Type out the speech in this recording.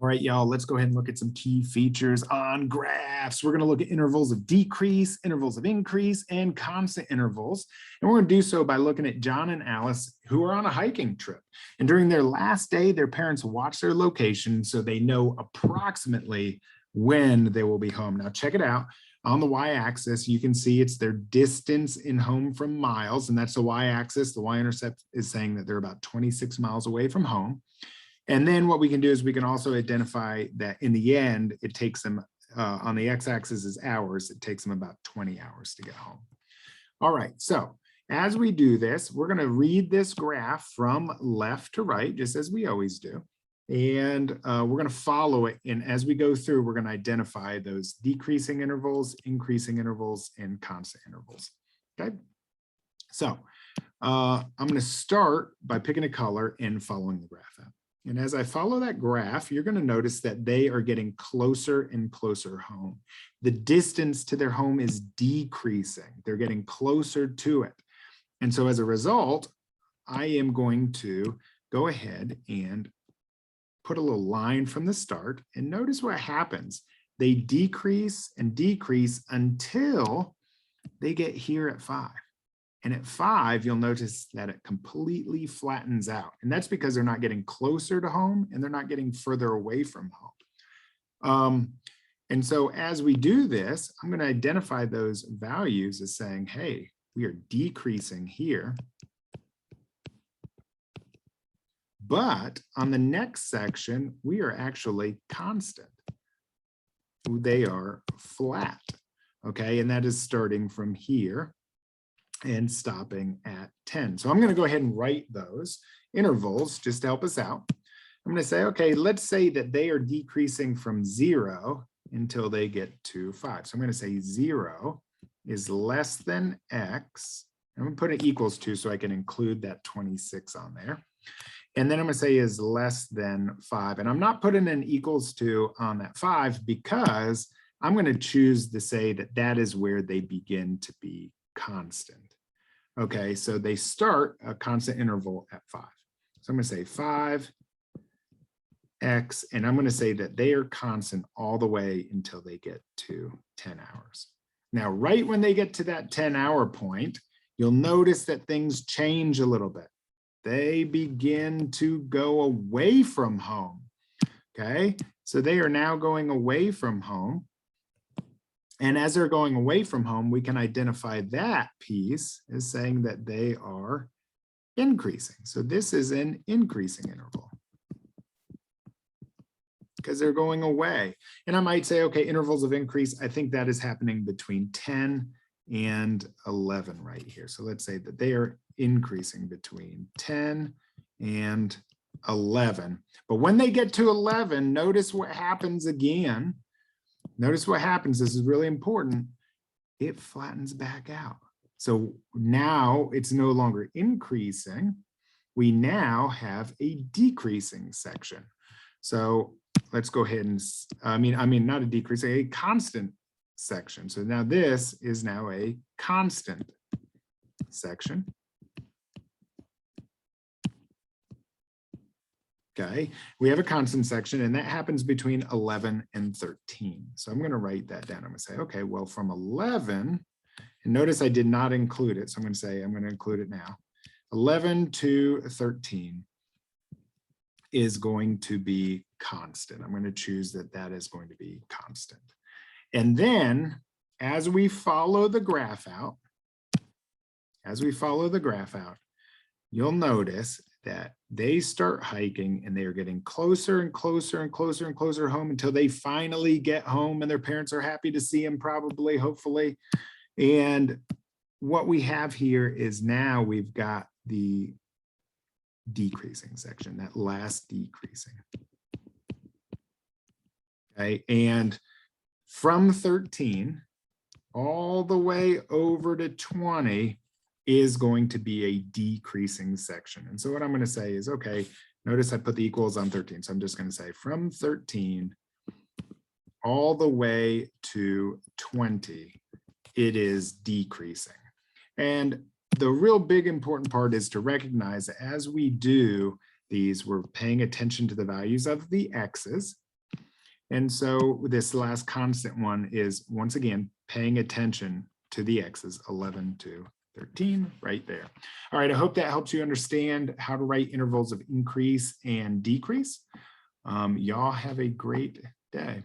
All right, y'all, let's go ahead and look at some key features on graphs. We're going to look at intervals of decrease, intervals of increase, and constant intervals. And we're going to do so by looking at John and Alice, who are on a hiking trip. And during their last day, their parents watch their location so they know approximately when they will be home. Now, check it out. On the y-axis, you can see it's their distance in home from miles, and that's the y-axis. The y-intercept is saying that they're about 26 miles away from home. And then what we can do is we can also identify that in the end, it takes them on the x-axis is hours. It takes them about 20 hours to get home. All right, so as we do this, we're going to read this graph from left to right, just as we always do. And we're going to follow it. And as we go through, we're going to identify those decreasing intervals, increasing intervals, and constant intervals. Okay, so I'm going to start by picking a color and following the graph out. And as I follow that graph, you're going to notice that they are getting closer and closer home. The distance to their home is decreasing. They're getting closer to it. And so as a result, I am going to go ahead and put a little line from the start. And notice what happens. They decrease and decrease until they get here at 5. And at 5, you'll notice that it completely flattens out. And that's because they're not getting closer to home and they're not getting further away from home. And so as we do this, I'm going to identify those values as saying, hey, we are decreasing here. But on the next section, we are actually constant. They are flat. Okay, and that is starting from here and stopping at 10. So I'm going to go ahead and write those intervals just to help us out. I'm going to say, okay, let's say that they are decreasing from 0 until they get to 5. So I'm going to say 0 is less than x. I'm going to put it equals to so I can include that 26 on there. And then I'm going to say is less than 5. And I'm not putting an equals to on that 5 because I'm going to choose to say that that is where they begin to be constant. Okay, so they start a constant interval at 5. So I'm going to say 5x, and I'm going to say that they are constant all the way until they get to 10 hours. Now, right when they get to that 10-hour point, you'll notice that things change a little bit. They begin to go away from home. Okay, so they are now going away from home. And as they're going away from home, we can identify that piece as saying that they are increasing. So this is an increasing interval because they're going away. And I might say, okay, intervals of increase, I think that is happening between 10 and 11 right here. So let's say that they are increasing between 10 and 11. But when they get to 11, notice what happens again. Notice what happens. This is really important. It flattens back out. So now it's no longer increasing. We now have a decreasing section. So let's go ahead and, I mean, not a decreasing, a constant section. So now this is now a constant section. Okay, we have a constant section and that happens between 11 and 13. So I'm going to write that down. I'm going to say, okay, well, from 11, and notice I did not include it. So I'm going to say, I'm going to include it now. 11 to 13 is going to be constant. I'm going to choose that that is going to be constant. And then as we follow the graph out, you'll notice that they start hiking and they are getting closer and closer and closer and closer home until they finally get home and their parents are happy to see them, probably, hopefully. And what we have here is now we've got the decreasing section, that last decreasing. Okay, and from 13 all the way over to 20 is going to be a decreasing section. And so what I'm going to say is, okay, notice I put the equals on 13. So I'm just going to say from 13 all the way to 20, it is decreasing. And the real big important part is to recognize that as we do these, we're paying attention to the values of the x's. And so this last constant one is, once again, paying attention to the x's, 11 to 13 right there. All right, I hope that helps you understand how to write intervals of increase and decrease. Y'all have a great day.